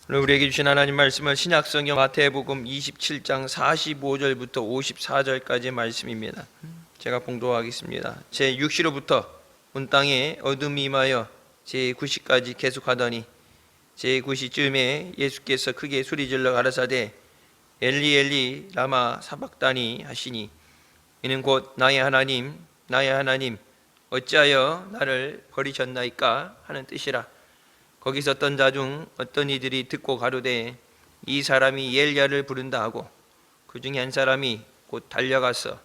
오늘 우리에게 주신 하나님 말씀은 신약성경 마태복음 27장 45절부터 54절까지의 말씀입니다. 제가 봉독하겠습니다. 제6시로부터 온 땅에 어둠이 임하여 제9시까지 계속하더니 제9시쯤에 예수께서 크게 소리질러 가라사대 엘리 엘리 라마 사박다니 하시니 이는 곧 나의 하나님 어찌하여 나를 버리셨나이까 하는 뜻이라. 거기서 어떤 자 중 어떤 이들이 듣고 가로되 이 사람이 엘리야를 부른다 하고 그 중에 한 사람이 곧 달려가서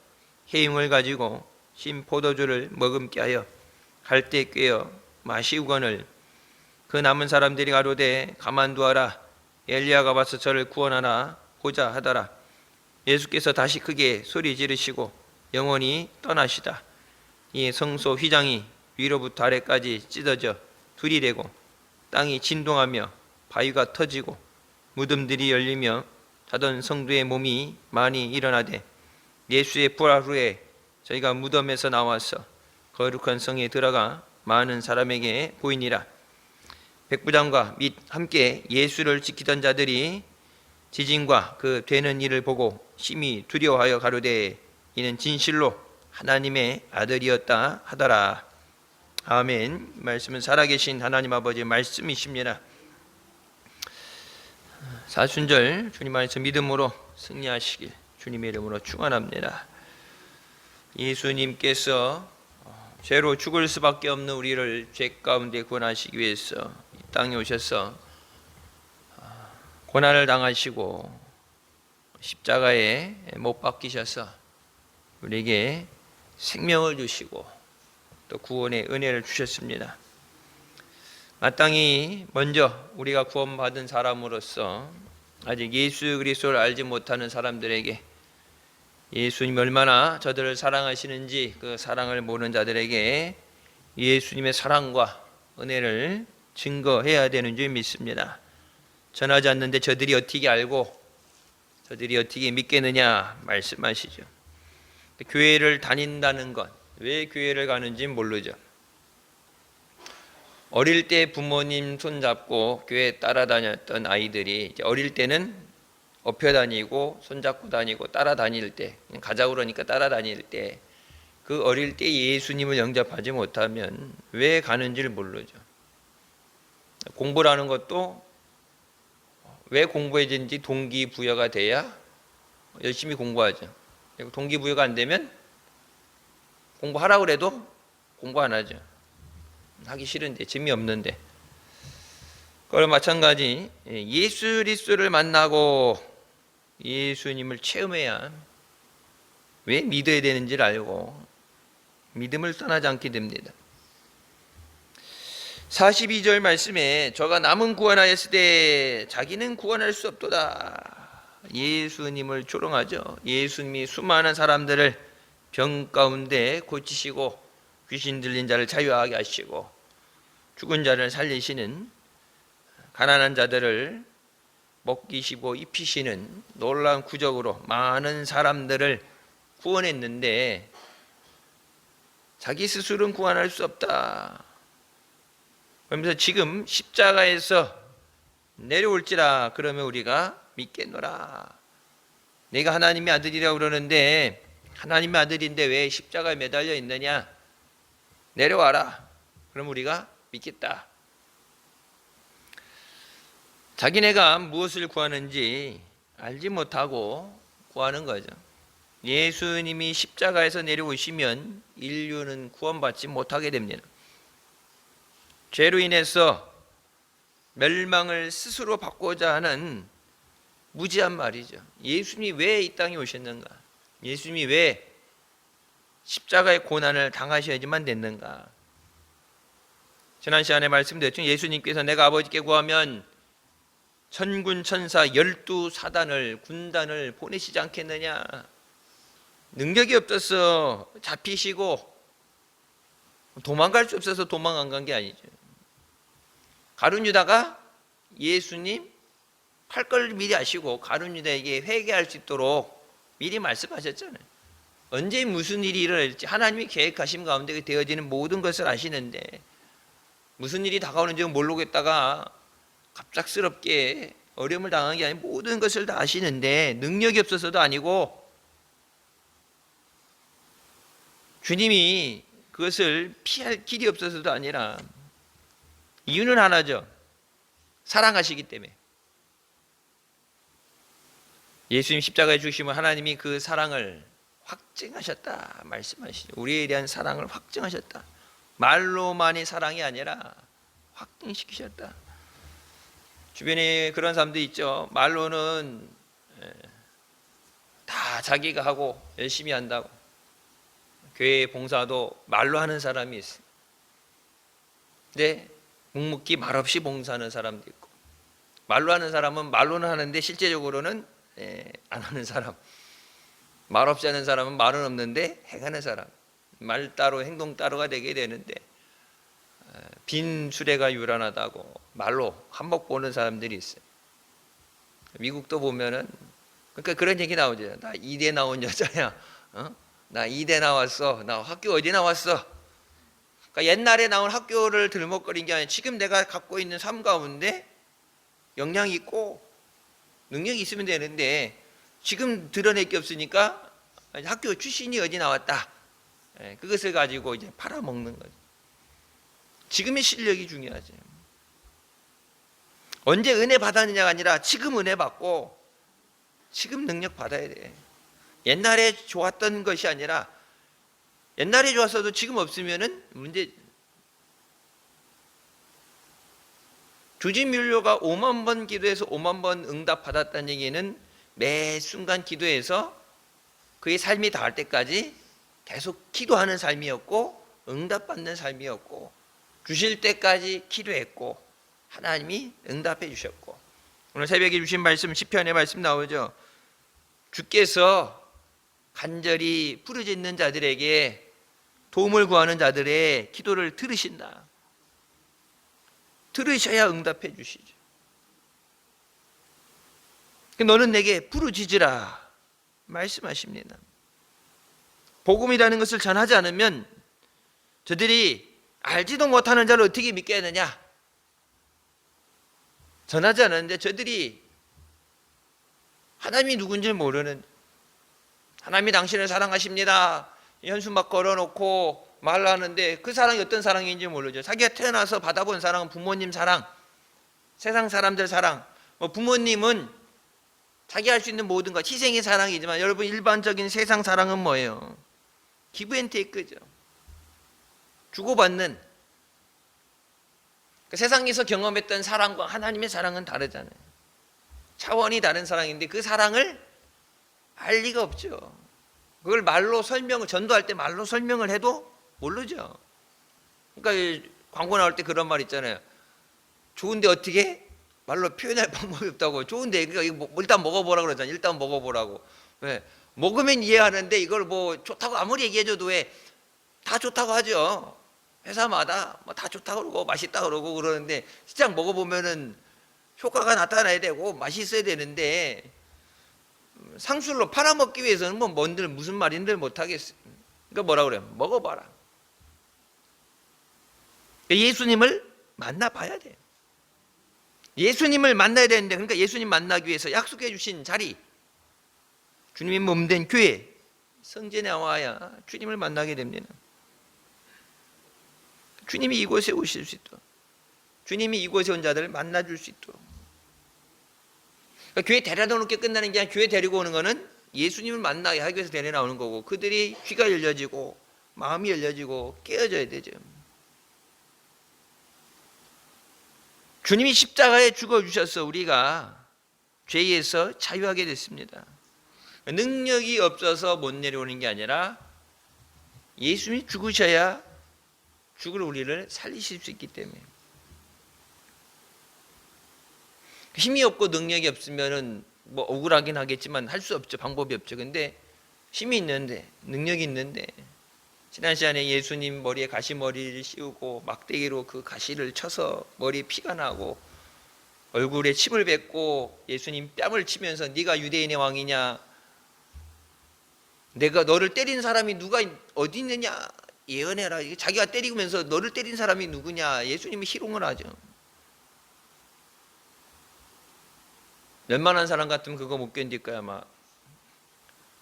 해융을 가지고 신 포도주를 머금게 하여 갈대 꿰어 마시우거늘 그 남은 사람들이 가로되 가만두어라 엘리야가 와서 저를 구원하나 보자 하더라. 예수께서 다시 크게 소리 지르시고 영원히 떠나시다. 이 성소 휘장이 위로부터 아래까지 찢어져 둘이 되고 땅이 진동하며 바위가 터지고 무덤들이 열리며 자던 성도의 몸이 많이 일어나되 예수의 부활 후에 저희가 무덤에서 나와서 거룩한 성에 들어가 많은 사람에게 보이니라. 백부장과 및 함께 예수를 지키던 자들이 지진과 그 되는 일을 보고 심히 두려워하여 가로되 이는 진실로 하나님의 아들이었다 하더라. 아멘. 말씀은 살아계신 하나님 아버지의 말씀이십니다. 사순절 주님 안에서 믿음으로 승리하시길 주님의 이름으로 축원합니다. 예수님께서 죄로 죽을 수밖에 없는 우리를 죄 가운데 구원하시기 위해서 이 땅에 오셔서 고난을 당하시고 십자가에 못 박히셔서 우리에게 생명을 주시고 또 구원의 은혜를 주셨습니다. 마땅히 먼저 우리가 구원받은 사람으로서 아직 예수 그리스도를 알지 못하는 사람들에게 예수님이 얼마나 저들을 사랑하시는지 그 사랑을 모르는 자들에게 예수님의 사랑과 은혜를 증거해야 되는 줄 믿습니다. 전하지 않는데 저들이 어떻게 알고 저들이 어떻게 믿겠느냐 말씀하시죠. 교회를 다닌다는 것, 왜 교회를 가는지 모르죠. 어릴 때 부모님 손잡고 교회에 따라다녔던 아이들이 이제 어릴 때는 업혀 다니고 손잡고 다니고 따라다닐 때 가자고 그러니까 따라다닐 때 그 어릴 때 예수님을 영접하지 못하면 왜 가는지를 모르죠. 공부라는 것도 왜 공부해야 되는지 동기부여가 돼야 열심히 공부하죠. 동기부여가 안 되면 공부하라고 그래도 공부 안 하죠. 하기 싫은데 재미없는데. 그와 마찬가지 예수 그리스도를 만나고 예수님을 체험해야 왜 믿어야 되는지를 알고 믿음을 떠나지 않게 됩니다. 42절 말씀에 저가 남은 구원하였을 때 자기는 구원할 수 없도다. 예수님을 조롱하죠. 예수님이 수많은 사람들을 병 가운데 고치시고 귀신 들린 자를 자유하게 하시고 죽은 자를 살리시는 가난한 자들을 먹이시고 입히시는 놀라운 구적으로 많은 사람들을 구원했는데 자기 스스로는 구원할 수 없다. 그러면서 지금 십자가에서 내려올지라 그러면 우리가 믿겠노라. 내가 하나님의 아들이라고 그러는데 하나님의 아들인데 왜 십자가에 매달려 있느냐? 내려와라. 그럼 우리가 믿겠다. 자기네가 무엇을 구하는지 알지 못하고 구하는 거죠. 예수님이 십자가에서 내려오시면 인류는 구원받지 못하게 됩니다. 죄로 인해서 멸망을 스스로 받고자 하는 무지한 말이죠. 예수님이 왜 이 땅에 오셨는가? 예수님이 왜 십자가의 고난을 당하셔야지만 됐는가? 지난 시간에 말씀드렸죠. 예수님께서 내가 아버지께 구하면 천군 천사 12사단을 군단을 보내시지 않겠느냐? 능력이 없어서 잡히시고 도망갈 수 없어서 도망 안 간 게 아니죠. 가룟 유다가 예수님 팔 걸 미리 아시고 가룟 유다에게 회개할 수 있도록 미리 말씀하셨잖아요. 언제 무슨 일이 일어날지 하나님이 계획하신 가운데 되어지는 모든 것을 아시는데 무슨 일이 다가오는지 모르겠다가 갑작스럽게 어려움을 당한 게 아니고 모든 것을 다 아시는데 능력이 없어서도 아니고 주님이 그것을 피할 길이 없어서도 아니라 이유는 하나죠. 사랑하시기 때문에. 예수님 십자가에 죽으시면 하나님이 그 사랑을 확증하셨다 말씀하시죠. 우리에 대한 사랑을 확증하셨다. 말로만의 사랑이 아니라 확증시키셨다. 주변에 그런 사람도 있죠. 말로는 다 자기가 하고 열심히 한다고. 교회 봉사도 말로 하는 사람이 있어요. 근데 묵묵히 말없이 봉사하는 사람도 있고, 말로 하는 사람은 말로는 하는데 실제적으로는 안 하는 사람, 말없이 하는 사람은 말은 없는데 행하는 사람, 말 따로 행동 따로가 되게 되는데 빈 수레가 유란하다고 말로 한몫 보는 사람들이 있어요. 미국도 보면은 그러니까 그런 얘기 나오죠. 나 이대 나온 여자야. 나 이대 나왔어. 나 학교 어디 나왔어. 그러니까 옛날에 나온 학교를 들먹거린 게 아니라 지금 내가 갖고 있는 삶 가운데 역량이 있고 능력이 있으면 되는데 지금 드러낼 게 없으니까 학교 출신이 어디 나왔다. 그것을 가지고 이제 팔아먹는 거죠. 지금의 실력이 중요하죠. 언제 은혜 받았느냐가 아니라 지금 은혜 받고 지금 능력 받아야 돼. 옛날에 좋았던 것이 아니라 옛날에 좋았어도 지금 없으면은 문제. 주진밀료가 5만 번 기도해서 5만 번 응답 받았다는 얘기는 매 순간 기도해서 그의 삶이 닿을 때까지 계속 기도하는 삶이었고 응답받는 삶이었고 주실 때까지 기도했고 하나님이 응답해 주셨고, 오늘 새벽에 주신 말씀 시편의 말씀 나오죠. 주께서 간절히 부르짖는 자들에게 도움을 구하는 자들의 기도를 들으신다. 들으셔야 응답해 주시죠. 너는 내게 부르짖으라 말씀하십니다. 복음이라는 것을 전하지 않으면 저들이 알지도 못하는 자를 어떻게 믿겠느냐. 전하지 않았는데 저들이 하나님이 누군지 모르는, 하나님이 당신을 사랑하십니다 현수 막 걸어놓고 말하는데 그 사랑이 어떤 사랑인지 모르죠. 자기가 태어나서 받아본 사랑은 부모님 사랑, 세상 사람들 사랑. 부모님은 자기 할 수 있는 모든 것 희생의 사랑이지만 여러분 일반적인 세상 사랑은 뭐예요? 기브앤테이크죠. 주고받는. 그 세상에서 경험했던 사랑과 하나님의 사랑은 다르잖아요. 차원이 다른 사랑인데 그 사랑을 알 리가 없죠. 그걸 말로 설명을, 전도할 때 말로 설명을 해도 모르죠. 그러니까 광고 나올 때 그런 말 있잖아요. 좋은데 어떻게? 말로 표현할 방법이 없다고. 좋은데 그러니까 일단 먹어보라고 그러잖아요. 일단 먹어보라고. 왜? 먹으면 이해하는데 이걸 뭐 좋다고 아무리 얘기해줘도 왜 다 좋다고 하죠. 회사마다 뭐 다 좋다고 그러고 맛있다 그러고 그러는데 시장 먹어보면은 효과가 나타나야 되고 맛이 있어야 되는데 상술로 팔아먹기 위해서는 뭐 뭔들 무슨 말인들 못하겠어요. 그러니까 뭐라 그래요? 먹어봐라. 예수님을 만나봐야 돼요. 예수님을 만나야 되는데, 그러니까 예수님 만나기 위해서 약속해 주신 자리, 주님의 몸된 교회, 성전에 나와야 주님을 만나게 됩니다. 주님이 이곳에 오실 수 있도록, 주님이 이곳에 온 자들을 만나줄 수 있도록. 그러니까 교회 데려다 놓게 끝나는 게 아니라 교회 데리고 오는 거는 예수님을 만나게 하기 위해서 데려 나오는 거고, 그들이 귀가 열려지고 마음이 열려지고 깨어져야 되죠. 주님이 십자가에 죽어주셔서 우리가 죄에서 자유하게 됐습니다. 능력이 없어서 못 내려오는 게 아니라 예수님이 죽으셔야 죽을 우리를 살리실 수 있기 때문에. 힘이 없고 능력이 없으면은 뭐 억울하긴 하겠지만 할 수 없죠. 방법이 없죠. 근데 힘이 있는데, 능력이 있는데, 지난 시간에 예수님 머리에 가시머리를 씌우고 막대기로 그 가시를 쳐서 머리에 피가 나고 얼굴에 침을 뱉고 예수님 뺨을 치면서 네가 유대인의 왕이냐, 내가 너를 때린 사람이 누가 어디 있느냐 예언해라. 자기가 때리면서 너를 때린 사람이 누구냐 예수님이 희롱을 하죠. 웬만한 사람 같으면 그거 못 견딜 거야 아마.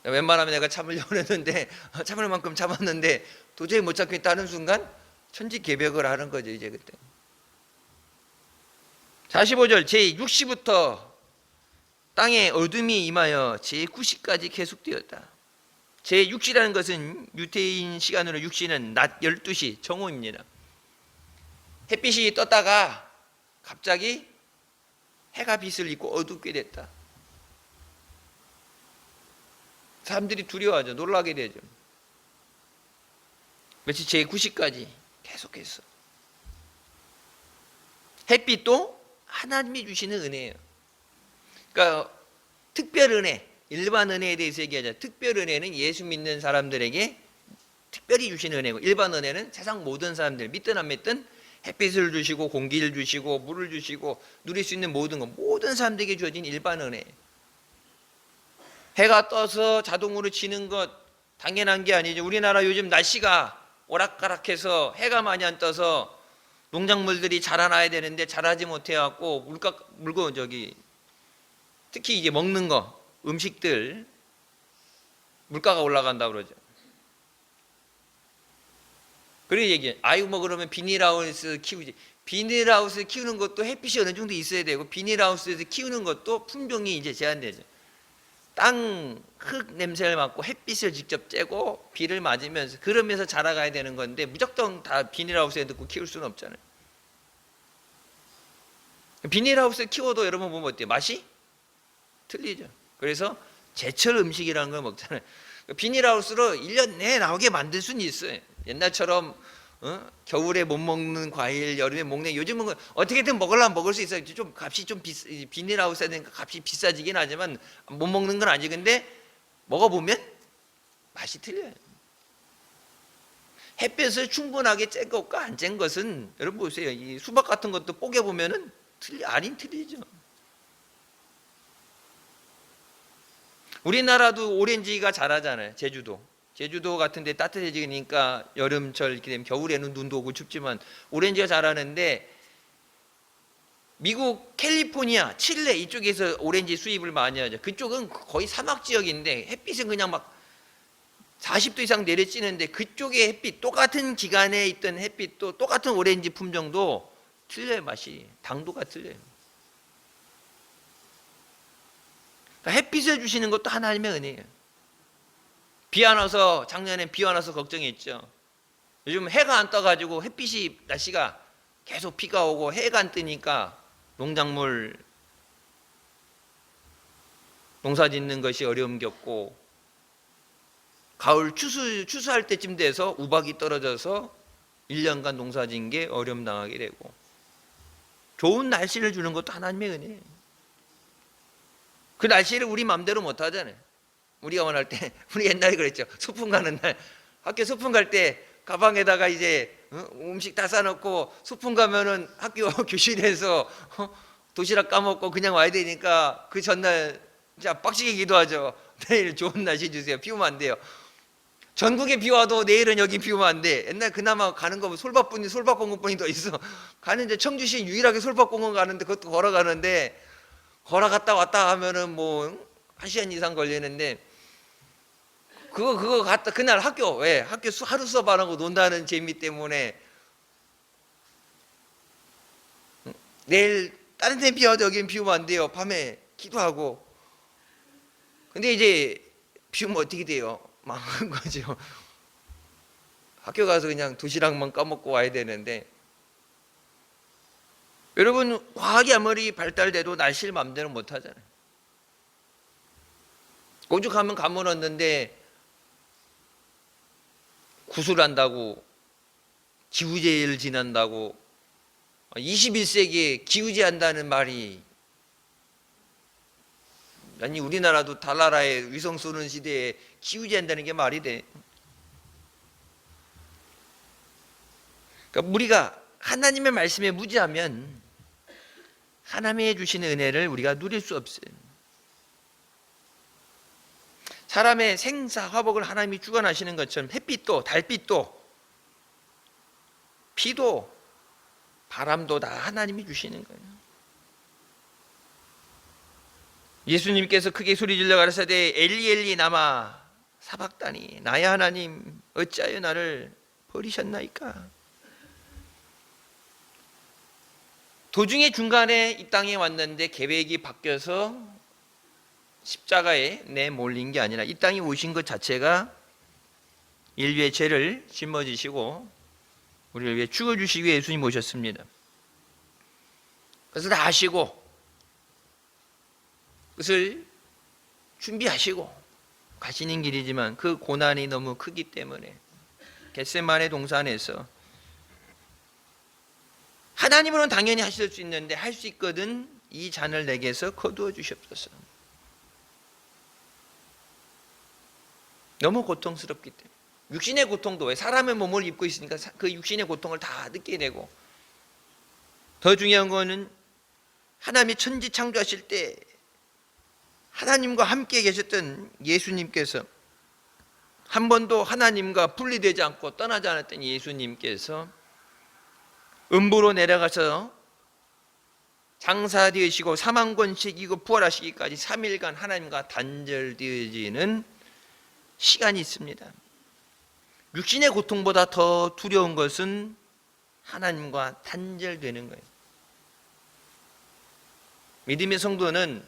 웬만하면 내가 참으려고 했는데 참을 만큼 참았는데 도저히 못 참겠다는 순간 천지개벽을 하는 거죠 이제 그때. 45절 제6시부터 땅에 어둠이 임하여 제9시까지 계속되었다. 제6시라는 것은 유태인 시간으로 6시는 낮 12시 정오입니다. 햇빛이 떴다가 갑자기 해가 빛을 입고 어둡게 됐다. 사람들이 두려워하죠. 놀라게 되죠. 며칠 제9시까지 계속했어. 햇빛도 하나님이 주시는 은혜예요. 그러니까 특별 은혜, 일반 은혜에 대해서 얘기하자. 특별 은혜는 예수 믿는 사람들에게 특별히 주시는 은혜고, 일반 은혜는 세상 모든 사람들 믿든 안 믿든 햇빛을 주시고 공기를 주시고 물을 주시고 누릴 수 있는 모든 것, 모든 사람들에게 주어진 일반 은혜. 해가 떠서 자동으로 지는 것 당연한 게 아니죠. 우리나라 요즘 날씨가 오락가락해서 해가 많이 안 떠서 농작물들이 자라나야 되는데 자라지 못해갖고 물고 특히 이제 먹는 거 음식들 물가가 올라간다 그러죠. 그래 얘기해. 아유 뭐 그러면 비닐하우스 키우지. 비닐하우스 키우는 것도 햇빛이 어느 정도 있어야 되고 비닐하우스에서 키우는 것도 품종이 이제 제한되죠. 땅 흙 냄새를 맡고 햇빛을 직접 쬐고 비를 맞으면서 그러면서 자라가야 되는 건데 무조건 다 비닐하우스에 넣고 키울 수는 없잖아요. 비닐하우스 키워도 여러분 보면 어때요? 맛이 틀리죠. 그래서 제철 음식이라는 걸 먹잖아요. 비닐하우스로 1년 내내 나오게 만들 수는 있어요. 옛날처럼 겨울에 못 먹는 과일 여름에 먹는, 요즘은 어떻게든 먹으려면 먹을 수 있어요. 좀 값이 좀 비닐하우스에 되니까 값이 비싸지긴 하지만 못 먹는 건 아니지. 근데 먹어보면 맛이 틀려요. 햇볕을 충분하게 쬐 것과 안 쬐 것은 여러분 보세요. 이 수박 같은 것도 뽀개 보면은 아닌 틀리죠. 우리나라도 오렌지가 자라잖아요. 제주도 같은 데 따뜻해지니까 여름철 이렇게 되면 겨울에는 눈도 오고 춥지만 오렌지가 자라는데 미국 캘리포니아, 칠레 이쪽에서 오렌지 수입을 많이 하죠. 그쪽은 거의 사막 지역인데 햇빛은 그냥 막 40도 이상 내려찌는데 그쪽의 햇빛, 똑같은 기간에 있던 햇빛도 똑같은 오렌지 품종도 틀려요. 맛이 당도가 틀려요. 그러니까 햇빛을 주시는 것도 하나님의 은혜예요. 비 안 와서, 작년에 비 안 와서 걱정했죠. 요즘 해가 안 떠가지고 햇빛이, 날씨가 계속 비가 오고 해가 안 뜨니까 농작물 농사 짓는 것이 어려움 겪고, 가을 추수할 때쯤 돼서 우박이 떨어져서 1년간 농사 짓는 게 어려움 당하게 되고, 좋은 날씨를 주는 것도 하나님의 은혜예요. 그 날씨를 우리 마음대로 못 하잖아요. 우리가 원할 때, 우리 옛날에 그랬죠. 소풍 가는 날, 학교 소풍 갈 때 가방에다가 이제 음식 다 싸놓고 소풍 가면은 학교 교실에서 도시락 까먹고 그냥 와야 되니까 그 전날 진짜 빡시게 기도하죠. 내일 좋은 날씨 주세요. 비 오면 안 돼요. 전국에 비 와도 내일은 여기 비 오면 안 돼. 옛날 그나마 가는 거 솔밭공원뿐이 더 있어. 가는데 청주시 유일하게 솔밭공원 가는데 그것도 걸어가는데, 걸어갔다 왔다 하면은 뭐 1시간 이상 걸리는데, 그거 갔다 그날 학교 하루 수업 안 하고 논다는 재미 때문에 내일 다른 데 비 와도 여기는 비 오면 안 돼요. 밤에 기도하고. 근데 이제 비 오면 어떻게 돼요? 망한 거죠. 학교 가서 그냥 도시락만 까먹고 와야 되는데, 여러분 과학이 아무리 발달돼도 날씨를 마음대로 못 하잖아요. 오죽하면 가뭄 얻는데 구슬한다고, 기후제를 지난다고, 21세기에 기후제한다는 말이, 아니 우리나라도 달나라에 위성 쏘는 시대에 기후제한다는 게 말이 돼? 그러니까 우리가 하나님의 말씀에 무지하면 하나님의 주시는 은혜를 우리가 누릴 수 없어요. 사람의 생사 화복을 하나님이 주관하시는 것처럼 햇빛도 달빛도 비도 바람도 다 하나님이 주시는 거예요. 예수님께서 크게 소리질러 가라사대 엘리 엘리 나마 사박다니 나의 하나님 어찌하여 나를 버리셨나이까. 도중에 중간에 이 땅에 왔는데 계획이 바뀌어서 십자가에 내몰린 게 아니라 이 땅에 오신 것 자체가 인류의 죄를 짊어지시고 우리를 위해 죽어주시기 위해 예수님 오셨습니다. 그것을 다 하시고 그것을 준비하시고 가시는 길이지만 그 고난이 너무 크기 때문에 겟세마네 동산에서 하나님으로는 당연히 하실 수 있는데 할 수 있거든 이 잔을 내게서 거두어 주시옵소서. 너무 고통스럽기 때문에 육신의 고통도 왜 사람의 몸을 입고 있으니까 그 육신의 고통을 다 느끼게 되고 더 중요한 거는 하나님이 천지 창조하실 때 하나님과 함께 계셨던 예수님께서 한 번도 하나님과 분리되지 않고 떠나지 않았던 예수님께서 음부로 내려가서 장사되시고 사망권식이고 부활하시기까지 3일간 하나님과 단절되어지는 시간이 있습니다. 육신의 고통보다 더 두려운 것은 하나님과 단절되는 거예요. 믿음의 성도는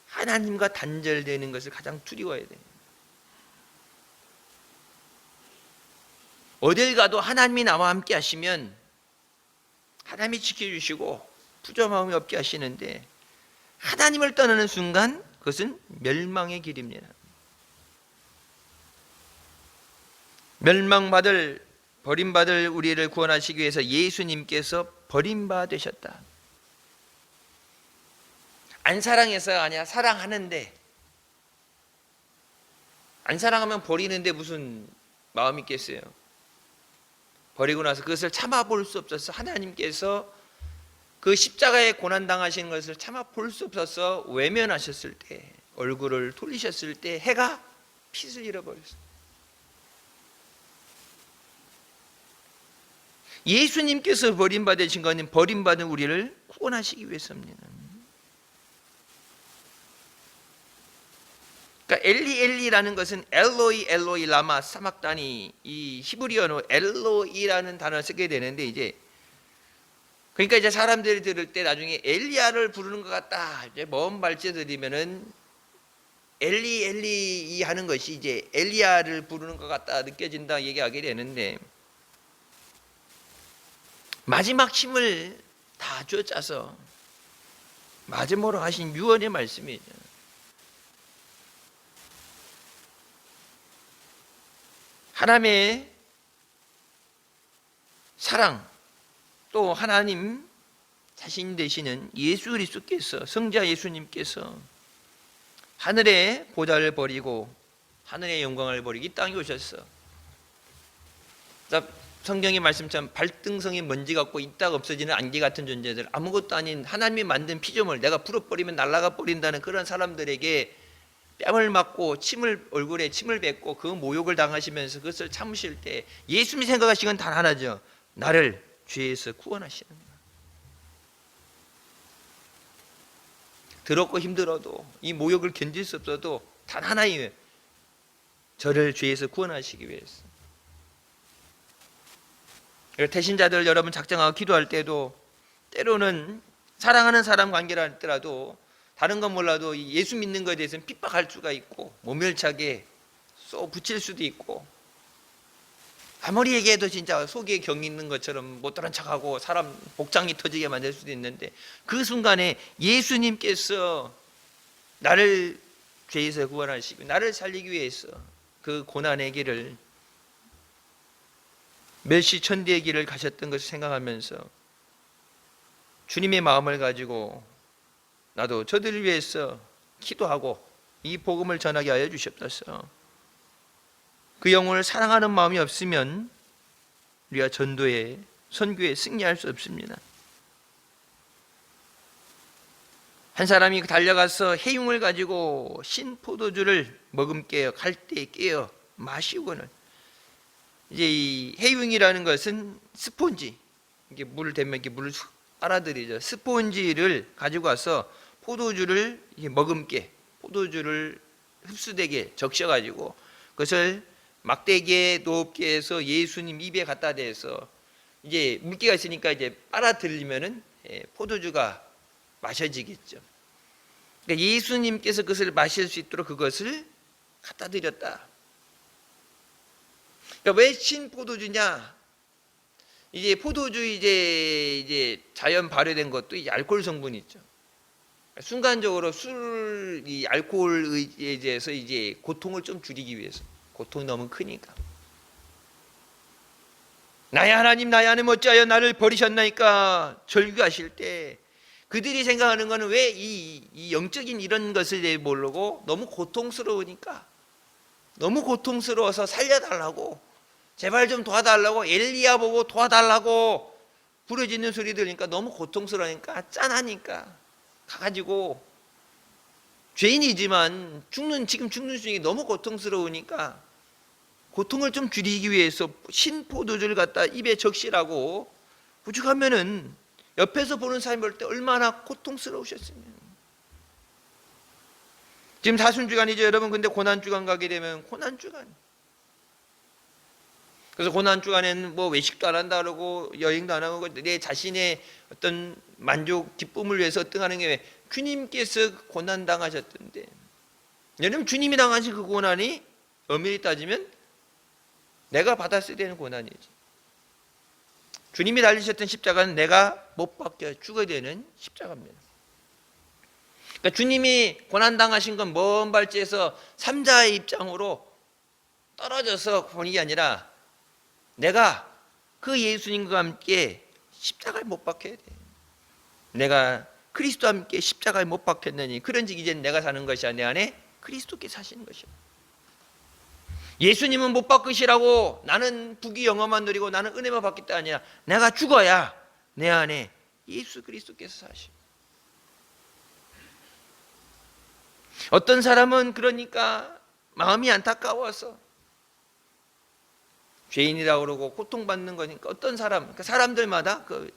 하나님과 단절되는 것을 가장 두려워해야 돼요. 어딜 가도 하나님이 나와 함께 하시면 하나님이 지켜주시고 부조마음이 없게 하시는데 하나님을 떠나는 순간 그것은 멸망의 길입니다. 멸망받을 버림받을 우리를 구원하시기 위해서 예수님께서 버림받으셨다. 안 사랑해서가 아니라 사랑하는데 안 사랑하면 버리는데 무슨 마음이 있겠어요. 버리고 나서 그것을 참아볼 수 없어서 하나님께서 그 십자가에 고난당하신 것을 참아볼 수 없어서 외면하셨을 때 얼굴을 돌리셨을 때 해가 빛을 잃어버렸어요. 예수님께서 버림받으신 것은 버림받은 우리를 구원하시기 위해서입니다. 그러니까 엘리 엘리라는 것은 엘로이 엘로이 라마 사막다니 이 히브리어로 엘로이라는 단어를 쓰게 되는데 그러니까 이제 사람들이 들을 때 나중에 엘리야를 부르는 것 같다. 이제 먼 발제 들이면은 엘리 엘리 하는 것이 이제 엘리야를 부르는 것 같다 느껴진다 얘기하게 되는데 마지막 힘을 다 쥐어짜서 마지막으로 하신 유언의 말씀이죠. 하나님의 사랑 또 하나님 자신 되시는 예수 그리스도께서 성자 예수님께서 하늘의 보좌를 버리고 하늘의 영광을 버리고 이 땅에 오셨어. 성경의 말씀처럼 발등성이 먼지 같고 있다가 없어지는 안개 같은 존재들 아무것도 아닌 하나님이 만든 피조물 내가 불어버리면 날아가 버린다는 그런 사람들에게 뺨을 맞고 얼굴에 침을 뱉고 그 모욕을 당하시면서 그것을 참으실 때 예수님이 생각하시는 건 단 하나죠. 나를 죄에서 구원하시는 거예요. 더럽고 힘들어도 이 모욕을 견딜 수 없어도 단 하나예요. 저를 죄에서 구원하시기 위해서. 태신자들 여러분 작정하고 기도할 때도 때로는 사랑하는 사람 관계를 할때라도 다른 건 몰라도 예수 믿는 것에 대해서는 핍박할 수가 있고 모멸차게 쏘 붙일 수도 있고 아무리 얘기해도 진짜 속에 경 있는 것처럼 못 들은 척하고 사람 복장이 터지게 만들 수도 있는데 그 순간에 예수님께서 나를 죄에서 구원하시고 나를 살리기 위해서 그 고난의 길을 멸시천대의 길을 가셨던 것을 생각하면서 주님의 마음을 가지고 나도 저들을 위해서 기도하고 이 복음을 전하게 하여 주시옵소서. 그 영혼을 사랑하는 마음이 없으면 우리가 전도에 선교에 승리할 수 없습니다. 한 사람이 달려가서 해융을 가지고 신 포도주를 머금게요 갈대에 깨어 마시고는 이제 이 해융이라는 것은 스폰지 이게 물을 대면 이렇게 물을 빨아들이죠. 스폰지를 가지고 와서 포도주를 머금게, 포도주를 흡수되게 적셔가지고 그것을 막대기에 높게 해서 예수님 입에 갖다 대서 이제 물기가 있으니까 이제 빨아들이면은 포도주가 마셔지겠죠. 그러니까 예수님께서 그것을 마실 수 있도록 그것을 갖다 드렸다. 그러니까 왜 신포도주냐? 이제 포도주 이제 자연 발효된 것도 이제 알코올 성분이 있죠. 순간적으로 이 알코올에 의해서 이제 고통을 좀 줄이기 위해서, 고통이 너무 크니까. 나의 하나님 어찌하여 나를 버리셨나이까 절규하실 때 그들이 생각하는 것은 왜 이 영적인 이런 것을 모르고 너무 고통스러우니까, 너무 고통스러워서 살려달라고, 제발 좀 도와달라고, 엘리야 보고 도와달라고 부르짖는 소리 들으니까 너무 고통스러우니까, 짠하니까 가가지고 죄인이지만 지금 죽는 중에 너무 고통스러우니까 고통을 좀 줄이기 위해서 신포도주를 갖다 입에 적시라고 부죽하면은 옆에서 보는 사람이 볼 때 얼마나 고통스러우셨으면. 지금 사순주간이죠 여러분. 근데 고난주간 가게 되면 고난주간. 그래서 고난주간에는 뭐 외식도 안 한다 그러고 여행도 안 하고 내 자신의 어떤 만족 기쁨을 위해서 어떤 게 왜 주님께서 고난 당하셨던데, 여러분 주님이 당하신 그 고난이 엄밀히 따지면 내가 받았어야 되는 고난이지. 주님이 달리셨던 십자가는 내가 못 박혀 죽어야 되는 십자가입니다. 그러니까 주님이 고난당하신 건 먼 발치에서 삼자의 입장으로 떨어져서 보는 게 아니라 내가 그 예수님과 함께 십자가에 못 박혀야 돼. 내가 그리스도와 함께 십자가에 못 박혔느니 그런즉 이제는 내가 사는 것이 아니라 내 안에 그리스도께 사시는 것이야. 예수님은 못 박으시라고 나는 부귀 영화만 누리고 나는 은혜만 받겠다 아니라 내가 죽어야 내 안에 예수 그리스도께서 사시. 어떤 사람은 그러니까 마음이 안타까워서 죄인이라고 그러고 고통받는 거니까 어떤 사람, 그러니까 사람들마다 그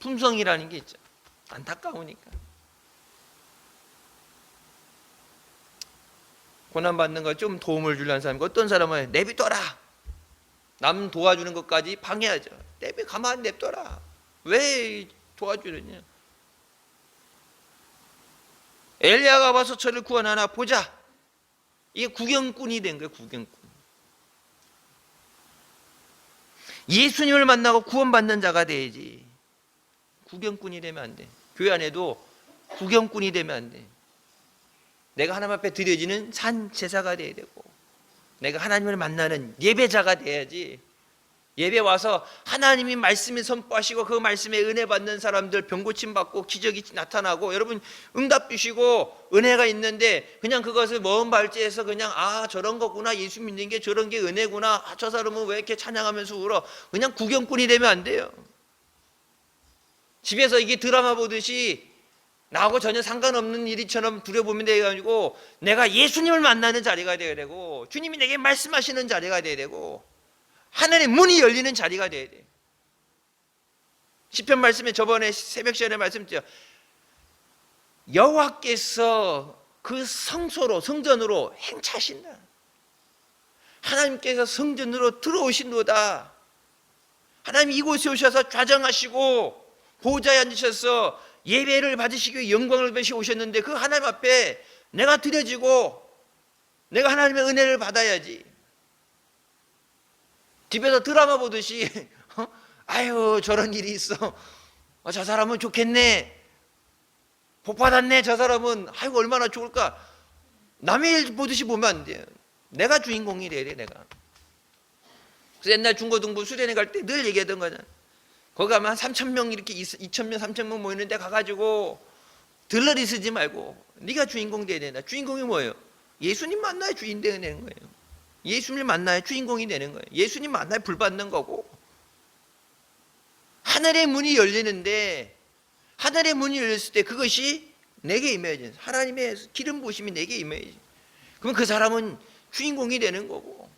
품성이라는 게 있죠. 안타까우니까. 고난받는 거 좀 도움을 주려는 사람이 어떤 사람은 내비둬라. 남 도와주는 것까지 방해하죠. 가만히 냅둬라. 왜 도와주느냐. 엘리야가 와서 저를 구원하나 보자. 이게 구경꾼이 된 거예요. 구경꾼. 예수님을 만나고 구원받는 자가 돼야지. 구경꾼이 되면 안 돼. 교회 안에도 구경꾼이 되면 안 돼. 내가 하나님 앞에 드려지는 산 제사가 돼야 되고, 내가 하나님을 만나는 예배자가 돼야지. 예배 와서 하나님이 말씀을 선포하시고 그 말씀에 은혜 받는 사람들 병 고침 받고 기적이 나타나고 여러분 응답 주시고 은혜가 있는데 그냥 그것을 먼 발치에서 그냥 저런 거구나, 예수 믿는 게 저런 게 은혜구나, 저 사람은 왜 이렇게 찬양하면서 울어, 그냥 구경꾼이 되면 안 돼요. 집에서 이게 드라마 보듯이 나하고 전혀 상관없는 일이처럼 두려보면 돼가지고 내가 예수님을 만나는 자리가 되어야 되고 주님이 내게 말씀하시는 자리가 되어야 되고 하늘의 문이 열리는 자리가 되어야 돼. 시편 말씀에 저번에 새벽 시간에 말씀드렸죠. 여호와께서 그 성전으로 행차하신다. 하나님께서 성전으로 들어오신도다. 하나님 이곳에 오셔서 좌정하시고 보좌에 앉으셔서 예배를 받으시기 위해 영광을 받으시고 오셨는데 그 하나님 앞에 내가 드려지고 내가 하나님의 은혜를 받아야지. 집에서 드라마 보듯이 아유 저런 일이 있어, 저 사람은 좋겠네, 복 받았네, 저 사람은 아이고 얼마나 좋을까, 남의 일 보듯이 보면 안 돼요. 내가 주인공이 돼야 돼. 내가. 그래서 옛날 중고등부 수련회 갈 때 늘 얘기하던 거잖아. 거기 가면 한 3,000명 이렇게 2,000명 3,000명 모이는데 가가지고 들러리 쓰지 말고 네가 주인공 돼야 된다. 주인공이 뭐예요? 예수님 만나야 주인 되는 거예요. 예수님을 만나야 주인공이 되는 거예요. 예수님 만나야 불 받는 거고. 하늘의 문이 열리는데 하늘의 문이 열렸을 때 그것이 내게 임해야지. 하나님의 기름 부으심이 내게 임해야지. 그럼 그 사람은 주인공이 되는 거고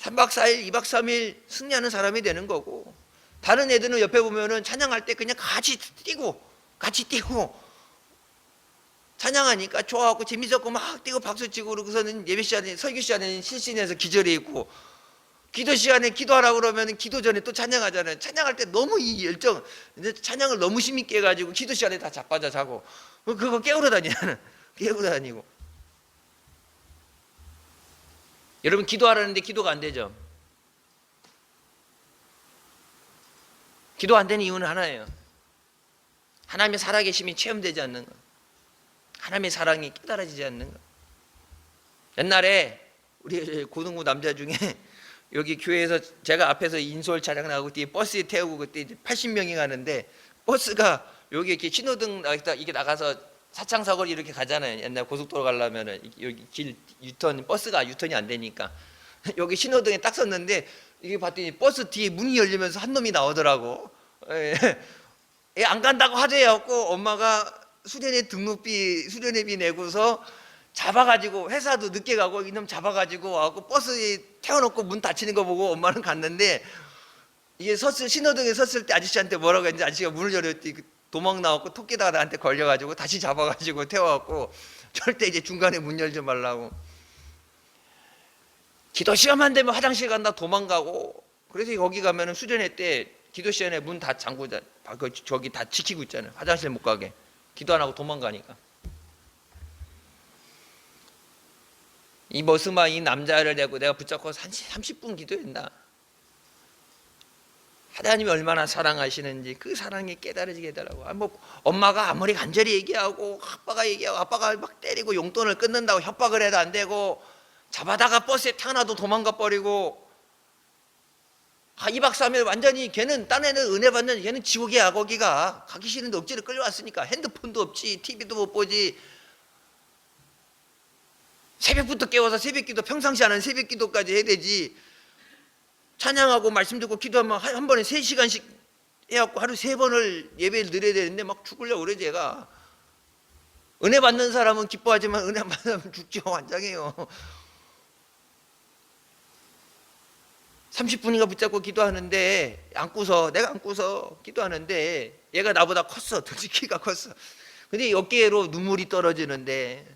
3박 4일 2박 3일 승리하는 사람이 되는 거고, 다른 애들은 옆에 보면은 찬양할 때 그냥 같이 뛰고 같이 뛰고 찬양하니까 좋아하고 재밌었고 막 뛰고 박수치고 그러고서는 예배 시간에 설교 시간에는 실신해서 기절해 있고 기도 시간에 기도하라고 그러면 기도 전에 또 찬양하잖아요. 찬양할 때 너무 이 열정, 찬양을 너무 심있게 해가지고 기도 시간에 다 자빠져 자고 그거 깨우러 다니는 깨우러 다니고. 여러분 기도하라는데 기도가 안 되죠. 기도 안 되는 이유는 하나예요. 하나님의 살아계심이 체험되지 않는 것, 하나님의 사랑이 깨달아지지 않는 것. 옛날에 우리 고등부 남자 중에 여기 교회에서 제가 앞에서 인솔 차량 나가고 뒤에 버스에 태우고 그때 80명이 가는데 버스가 여기 이렇게 신호등 이게 나가서 사창사거리 이렇게 가잖아요. 옛날 고속도로 가려면은 여기 길 유턴 버스가 유턴이 안 되니까 여기 신호등에 딱 섰는데 이게 봤더니 버스 뒤에 문이 열리면서 한 놈이 나오더라고. 안 간다고 하재였고 엄마가 수련회비 내고서 잡아가지고 회사도 늦게 가고 이놈 잡아가지고 와갖고 버스에 태워놓고 문 닫히는 거 보고 엄마는 갔는데 이게 신호등에 섰을 때 아저씨한테 뭐라고 했는지 아저씨가 문을 열었더니 도망 나왔고 토끼다가 나한테 걸려가지고 다시 잡아가지고 태워갖고 절대 이제 중간에 문 열지 말라고. 기도 시간만 되면 화장실 간다 도망가고. 그래서 거기 가면은 수련회 때 기도 시간에 문 다 잠그고 저기 다 지키고 있잖아요. 화장실 못 가게. 기도 안 하고 도망가니까. 이 머스마 이 남자를 내가 붙잡고 30분 기도했나. 하나님이 얼마나 사랑하시는지 그 사랑이 깨달아지게 해달라고. 엄마가 아무리 간절히 얘기하고 아빠가 막 때리고 용돈을 끊는다고 협박을 해도 안 되고 잡아다가 버스에 태어나도 도망가 버리고 2박 3일 완전히 걔는 딴 애는 은혜 받는 걔는 지옥이야. 거기가 가기 싫은데 억지로 끌려왔으니까 핸드폰도 없지 TV도 못 보지. 새벽부터 깨워서 새벽기도 평상시 하는 새벽기도까지 해야 되지. 찬양하고 말씀 듣고 기도하면 한 번에 3시간씩 해갖고 하루 3번을 예배를 드려야 되는데 막 죽으려고 그래 제가. 은혜 받는 사람은 기뻐하지만 은혜 안 받는 사람은 죽죠. 환장해요. 30분인가 붙잡고 기도하는데 내가 안고서 기도하는데 얘가 나보다 컸어. 덩치 키가 컸어. 근데 어깨로 눈물이 떨어지는데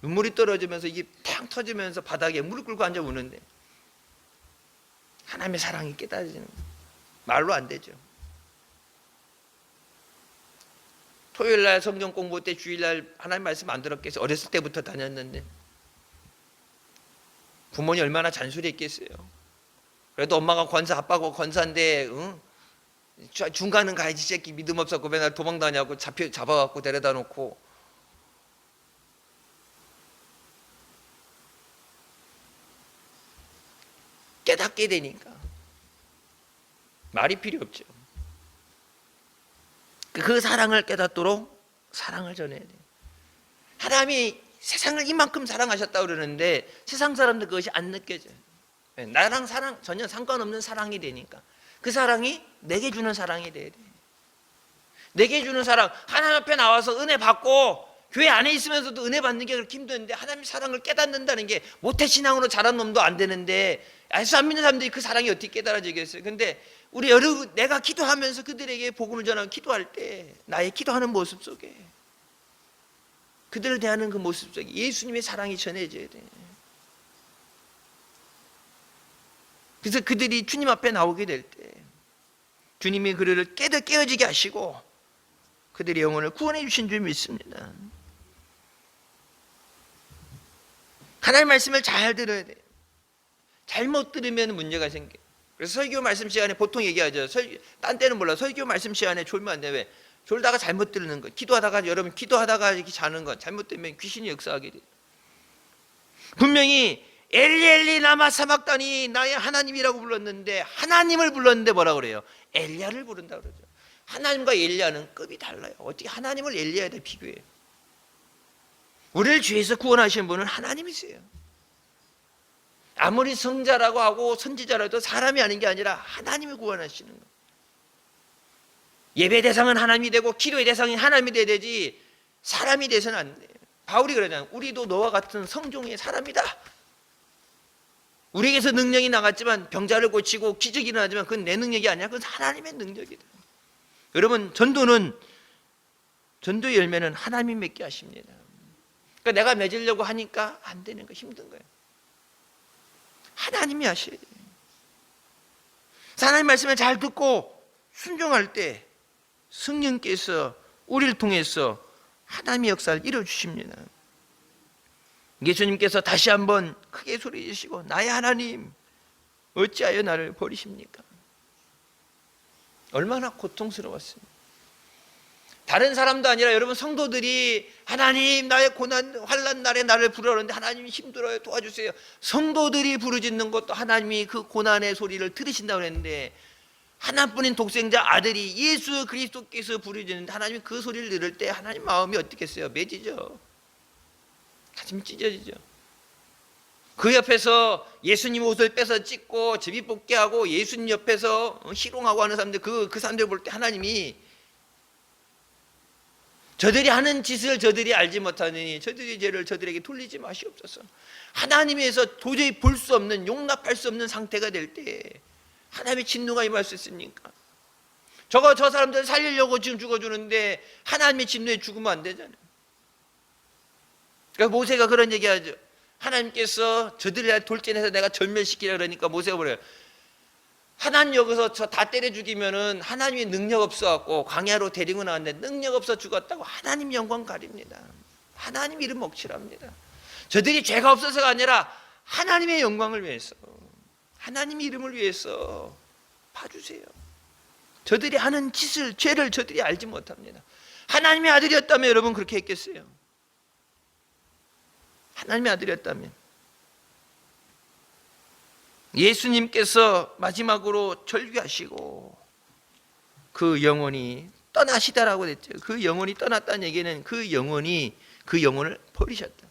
눈물이 떨어지면서 이게 탕 터지면서 바닥에 무릎 꿇고 앉아 우는데 하나님의 사랑이 깨달아지는 거예요. 말로 안 되죠. 토요일날 성경 공부 때 주일날 하나님 말씀 안 들었겠어요. 어렸을 때부터 다녔는데 부모님 얼마나 잔소리했겠어요. 그래도 엄마가 권사 아빠가 권사인데 중간은 가야지 새끼 믿음 없었고 맨날 도망다녀고 잡아갖고 데려다 놓고 깨닫게 되니까 말이 필요 없죠. 그 사랑을 깨닫도록 사랑을 전해야 돼요. 하나님이 세상을 이만큼 사랑하셨다고 그러는데 세상 사람들 그것이 안 느껴져요. 나랑 사랑 전혀 상관없는 사랑이 되니까 그 사랑이 내게 주는 사랑이 돼야 돼요. 내게 주는 사랑. 하나님 앞에 나와서 은혜 받고 교회 안에 있으면서도 은혜 받는 게 그렇게 힘든데 하나님의 사랑을 깨닫는다는 게 모태신앙으로 자란 놈도 안 되는데 예수 안 믿는 사람들이 그 사랑이 어떻게 깨달아지겠어요. 근데 우리 여러분 내가 기도하면서 그들에게 복음을 전하고 기도할 때 나의 기도하는 모습 속에 그들을 대하는 그 모습 속에 예수님의 사랑이 전해져야 돼. 그래서 그들이 주님 앞에 나오게 될 때 주님이 그들을 깨어지게 하시고 그들의 영혼을 구원해 주신 줄 믿습니다. 하나님의 말씀을 잘 들어야 돼요. 잘못 들으면 문제가 생겨요. 그래서 설교 말씀 시간에 보통 얘기하죠. 딴 때는 몰라. 설교 말씀 시간에 졸면 안 돼. 왜? 졸다가 잘못 들는 거. 기도하다가 여러분 기도하다가 이렇게 자는 건 잘못 들면 귀신이 역사하게 돼요. 분명히 엘리 엘리 라마 사박다니 나의 하나님이라고 불렀는데 하나님을 불렀는데 뭐라 그래요? 엘리야를 부른다 그러죠. 하나님과 엘리야는 급이 달라요. 어떻게 하나님을 엘리야에다 비교해요? 우리를 죄에서 구원하신 분은 하나님이세요. 아무리 성자라고 하고 선지자라도 사람이 아닌 게 아니라 하나님이 구원하시는 거예요. 예배 대상은 하나님이 되고 기도의 대상이 하나님이 돼야 되지 사람이 돼서는 안 돼요. 바울이 그러잖아요. 우리도 너와 같은 성종의 사람이다. 우리에게서 능력이 나갔지만 병자를 고치고 기적이 일어나지만 그건 내 능력이 아니야. 그건 하나님의 능력이다. 여러분 전도는 전도의 열매는 하나님이 맺게 하십니다. 그러니까 내가 맺으려고 하니까 안 되는 거, 힘든 거예요. 하나님이 하셔야 돼요. 하나님 말씀을 잘 듣고 순종할 때 성령께서 우리를 통해서 하나님의 역사를 이루어주십니다. 예수님께서 다시 한번 크게 소리 지르시고 나의 하나님 어찌하여 나를 버리십니까? 얼마나 고통스러웠습니다. 다른 사람도 아니라 여러분 성도들이 하나님 나의 고난 환난 날에 나를 부르는데 하나님이 힘들어요 도와주세요. 성도들이 부르짖는 것도 하나님이 그 고난의 소리를 들으신다고 했는데 하나뿐인 독생자 아들이 예수 그리스도께서 부르짖는데 하나님이 그 소리를 들을 때 하나님 마음이 어떻겠어요? 매지죠. 가슴이 찢어지죠. 그 옆에서 예수님 옷을 뺏어 찢고 제비 뽑게 하고 예수님 옆에서 희롱하고 하는 사람들 그 사람들 볼 때 하나님이 저들이 하는 짓을 저들이 알지 못하니 저들의 죄를 저들에게 돌리지 마시옵소서. 하나님에서 도저히 볼 수 없는 용납할 수 없는 상태가 될 때 하나님의 진노가 임할 수 있습니까? 저 사람들 살리려고 지금 죽어주는데 하나님의 진노에 죽으면 안 되잖아요. 그러니까 모세가 그런 얘기하죠. 하나님께서 저들을 돌진해서 내가 전멸시키라 그러니까 모세가 뭐래요? 하나님 여기서 저 다 때려 죽이면은 하나님의 능력 없어갖고 광야로 데리고 나왔는데 능력 없어 죽었다고 하나님 영광 가립니다. 하나님 이름 억칠합니다. 저들이 죄가 없어서가 아니라 하나님의 영광을 위해서 하나님 이름을 위해서 봐주세요. 저들이 하는 짓을 죄를 저들이 알지 못합니다. 하나님의 아들이었다면 여러분 그렇게 했겠어요? 하나님의 아들이었다면 예수님께서 마지막으로 절규하시고 그 영혼이 떠나시다라고 했죠. 그 영혼이 떠났다는 얘기는 그 영혼을 버리셨다.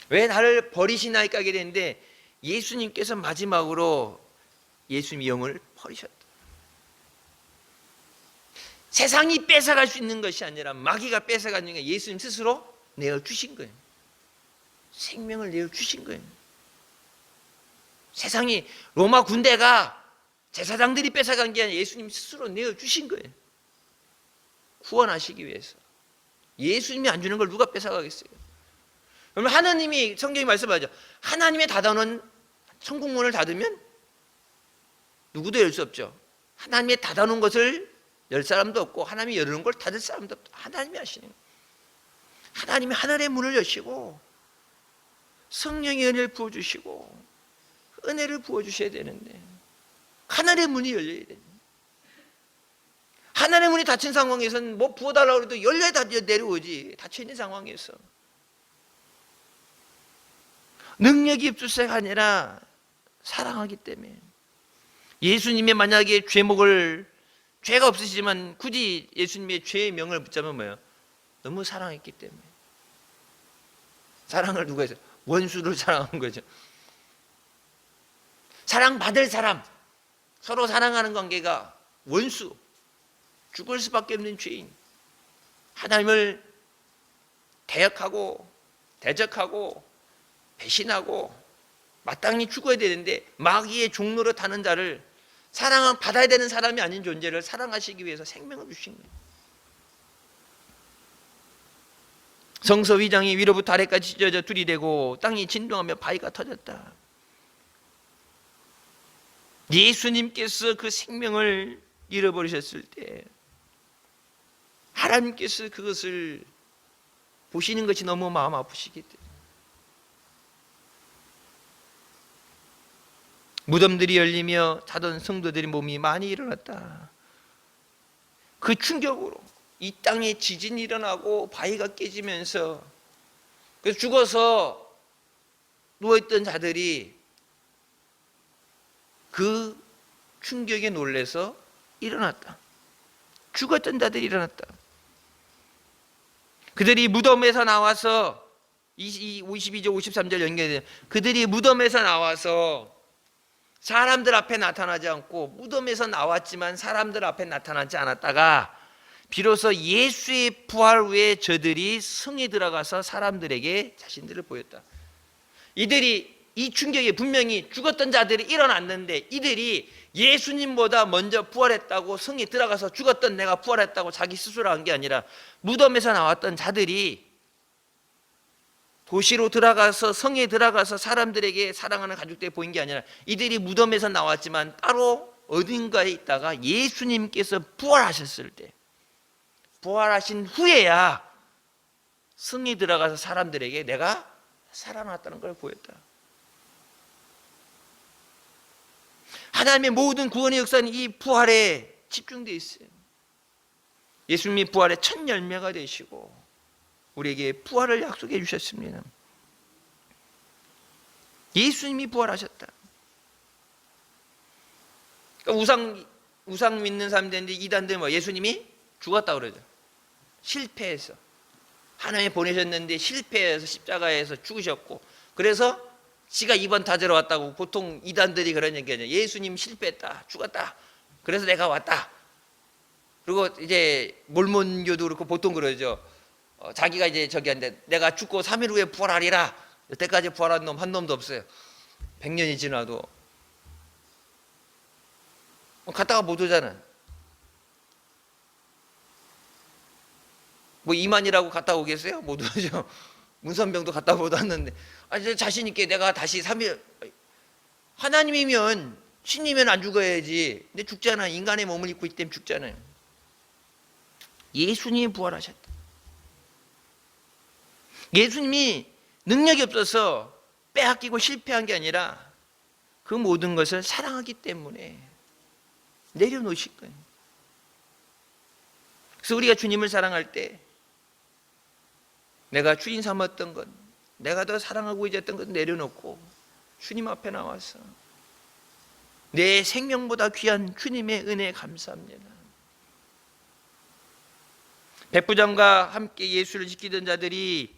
왜 나를 버리시나이까 하게 되는데 예수님께서 마지막으로 예수님의 영혼을 버리셨다. 세상이 뺏어갈 수 있는 것이 아니라 마귀가 뺏어가는 게 예수님 스스로 내어주신 거예요. 생명을 내어주신 거예요. 세상이 로마 군대가 제사장들이 뺏어간 게 아니라 예수님 스스로 내어주신 거예요. 구원하시기 위해서. 예수님이 안 주는 걸 누가 뺏어가겠어요? 그러면 하나님이 성경이 말씀하죠. 하나님의 닫아놓은 천국문을 닫으면 누구도 열 수 없죠. 하나님의 닫아놓은 것을 열 사람도 없고 하나님이 열는 걸 닫을 사람도 없죠. 하나님이 하시는 거예요. 하나님이 하늘의 문을 여시고 성령의 은혜를 부어주시고 은혜를 부어주셔야 되는데 하늘의 문이 열려야 돼요. 하늘의 문이 닫힌 상황에서는 뭐 부어달라고 해도 열려야 내려오지. 닫혀있는 상황에서 능력이 입술세가 아니라 사랑하기 때문에 예수님의 만약에 죄가 없으시지만 굳이 예수님의 죄의 명을 붙자면 뭐예요? 너무 사랑했기 때문에. 사랑을 누가 했어요? 원수를 사랑한 거죠. 사랑받을 사람, 서로 사랑하는 관계가 원수, 죽을 수밖에 없는 죄인, 하나님을 대역하고 대적하고 배신하고 마땅히 죽어야 되는데 마귀의 종로로 타는 자를 사랑을 받아야 되는 사람이 아닌 존재를 사랑하시기 위해서 생명을 주신 거예요. 성서 위장이 위로부터 아래까지 찢어져 둘이 되고 땅이 진동하며 바위가 터졌다. 예수님께서 그 생명을 잃어버리셨을 때 하나님께서 그것을 보시는 것이 너무 마음 아프시기 때문에 무덤들이 열리며 자던 성도들의 몸이 많이 일어났다. 그 충격으로 이 땅에 지진이 일어나고 바위가 깨지면서 그래서 죽어서 누워있던 자들이 그 충격에 놀라서 일어났다. 죽었던 자들이 일어났다. 그들이 무덤에서 나와서 52절 53절 연결돼요. 그들이 무덤에서 나와서 사람들 앞에 나타나지 않고 무덤에서 나왔지만 사람들 앞에 나타나지 않았다가 비로소 예수의 부활 후에 저들이 성에 들어가서 사람들에게 자신들을 보였다. 이들이 이 충격에 분명히 죽었던 자들이 일어났는데 이들이 예수님보다 먼저 부활했다고 성에 들어가서 죽었던 내가 부활했다고 자기 스스로 한 게 아니라 무덤에서 나왔던 자들이 도시로 들어가서 성에 들어가서 사람들에게 사랑하는 가족들이 보인 게 아니라 이들이 무덤에서 나왔지만 따로 어딘가에 있다가 예수님께서 부활하셨을 때, 부활하신 후에야 성에 들어가서 사람들에게 내가 살아났다는 걸 보였다. 하나님의 모든 구원의 역사는 이 부활에 집중되어 있어요. 예수님이 부활의 첫 열매가 되시고 우리에게 부활을 약속해 주셨습니다. 예수님이 부활하셨다. 그러니까 우상 믿는 사람들인데 이단들 예수님이 죽었다 그러죠. 실패해서 하나님이 보내셨는데 실패해서 십자가에서 죽으셨고, 그래서 지가 이번 타제로 왔다고 보통 이단들이 그런 얘기하죠. 예수님 실패했다, 죽었다, 그래서 내가 왔다. 그리고 이제 몰몬교도 그렇고 보통 그러죠. 자기가 이제 저기 한데 내가 죽고 3일 후에 부활하리라. 여태까지 부활한 놈 한 놈도 없어요. 100년이 지나도. 갔다가 못 오잖아. 뭐 이만이라고 갔다 오겠어요? 못 오죠. 문선병도 갔다 못 왔는데 자신 있게 내가 다시 3일, 하나님이면 신이면 안 죽어야지. 근데 죽잖아. 인간의 몸을 입고 있기 때문에 죽잖아요. 예수님이 부활하셨다. 예수님이 능력이 없어서 빼앗기고 실패한 게 아니라 그 모든 것을 사랑하기 때문에 내려놓으실 거예요. 그래서 우리가 주님을 사랑할 때 내가 주인 삼았던 것, 내가 더 사랑하고 있었던 것 내려놓고 주님 앞에 나와서 내 생명보다 귀한 주님의 은혜에 감사합니다. 백부장과 함께 예수를 지키던 자들이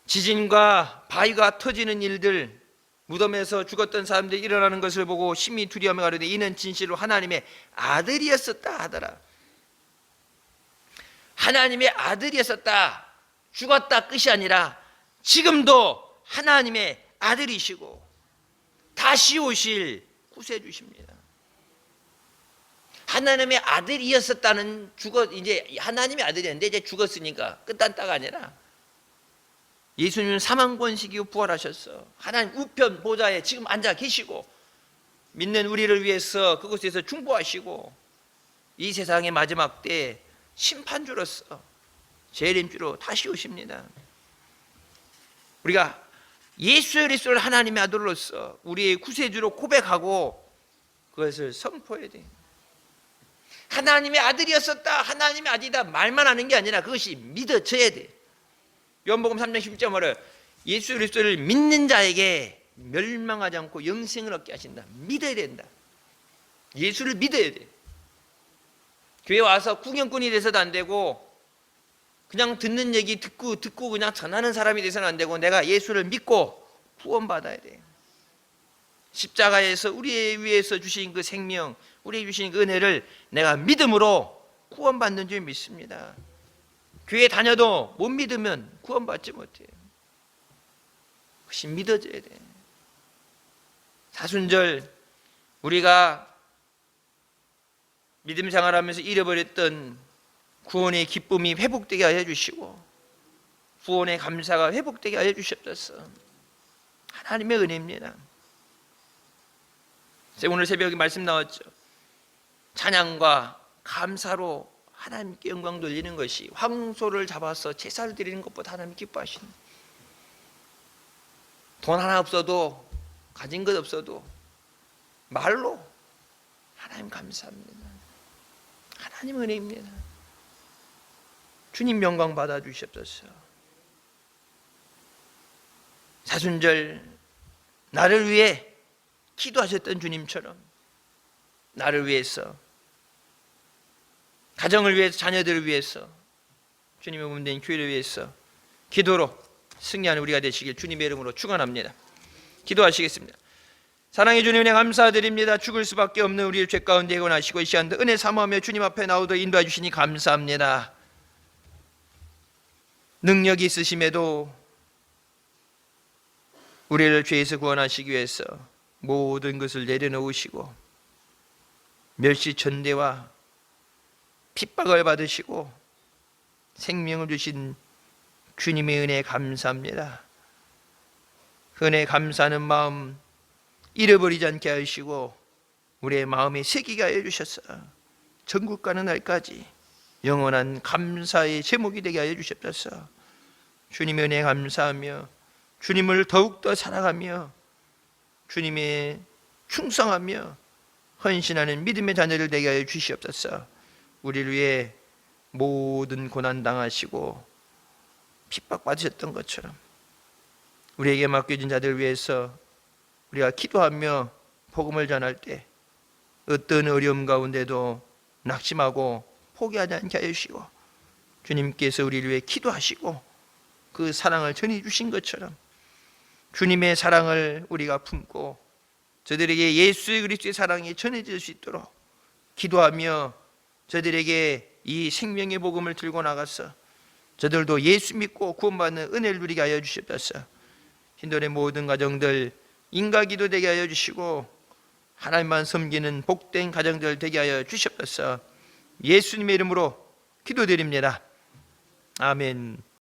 지진과 바위가 터지는 일들, 무덤에서 죽었던 사람들이 일어나는 것을 보고 심히 두려워하며 가로되 이는 진실로 하나님의 아들이었었다 하더라. 하나님의 아들이었었다, 죽었다 끝이 아니라 지금도 하나님의 아들이시고 다시 오실 구세주십니다. 하나님의 아들이었었다는 이제 하나님의 아들이었는데 이제 죽었으니까 끝단다가 아니라 예수님은 사망권식이고 부활하셨어. 하나님 우편 보좌에 지금 앉아 계시고 믿는 우리를 위해서 그곳에서 중보하시고 이 세상의 마지막 때 심판주로서 재림주로 다시 오십니다. 우리가 예수 그리스도를 하나님의 아들로서 우리의 구세주로 고백하고 그것을 선포해야 돼요. 하나님의 아들이었었다, 하나님의 아들이다 말만 하는 게 아니라 그것이 믿어져야 돼. 요한복음 3장 10절을 예수 그리스도를 믿는 자에게 멸망하지 않고 영생을 얻게 하신다. 믿어야 된다. 예수를 믿어야 돼. 교회 와서 구경꾼이 돼서도 안 되고 그냥 듣는 얘기 듣고 그냥 전하는 사람이 돼서는 안 되고 내가 예수를 믿고 구원받아야 돼. 십자가에서 우리에 위해서 주신 그 생명, 우리에게 주신 그 은혜를 내가 믿음으로 구원받는 줄 믿습니다. 교회 다녀도 못 믿으면 구원받지 못해요. 그것이 믿어져야 돼. 사순절 우리가 믿음 생활하면서 잃어버렸던 구원의 기쁨이 회복되게 하여 주시고 구원의 감사가 회복되게 하여 주셨소서. 하나님의 은혜입니다. 오늘 새벽에 말씀 나왔죠. 찬양과 감사로 하나님께 영광 돌리는 것이 황소를 잡아서 제사를 드리는 것보다 하나님 기뻐하시는. 돈 하나 없어도 가진 것 없어도 말로 하나님 감사합니다. 하나님 은혜입니다. 주님 영광 받아 주시옵소서. 사순절 나를 위해 기도하셨던 주님처럼 나를 위해서, 가정을 위해서, 자녀들을 위해서, 주님의 몸된 교회를 위해서 기도로 승리하는 우리가 되시길 주님의 이름으로 축원합니다. 기도하시겠습니다. 사랑의 주님에 감사드립니다. 죽을 수밖에 없는 우리의 죄 가운데 해곤하시고 이 시간도 은혜 사모하며 주님 앞에 나오도록 인도해 주시니 감사합니다. 능력이 있으심에도 우리를 죄에서 구원하시기 위해서 모든 것을 내려놓으시고 멸시천대와 핍박을 받으시고 생명을 주신 주님의 은혜에 감사합니다. 은혜에 감사하는 마음 잃어버리지 않게 하시고 우리의 마음에 새기게 하여 주셔서 천국 가는 날까지 영원한 감사의 제목이 되게 하여 주셨소서. 주님의 은혜에 감사하며 주님을 더욱더 사랑하며 주님의 충성하며 헌신하는 믿음의 자녀들 되게 하여 주시옵소서. 우리를 위해 모든 고난 당하시고 핍박받으셨던 것처럼 우리에게 맡겨진 자들을 위해서 우리가 기도하며 복음을 전할 때 어떤 어려움 가운데도 낙심하고 포기하지 않게 하여 주시고 주님께서 우리를 위해 기도하시고 그 사랑을 전해 주신 것처럼 주님의 사랑을 우리가 품고 저들에게 예수 그리스도의 사랑이 전해질 수 있도록 기도하며 저들에게 이 생명의 복음을 들고 나가서 저들도 예수 믿고 구원받는 은혜를 누리게 하여 주시옵소서. hin돌의 모든 가정들 인가기도 되게 하여 주시고 하나님만 섬기는 복된 가정들 되게 하여 주시옵소서. 예수님의 이름으로 기도드립니다. 아멘.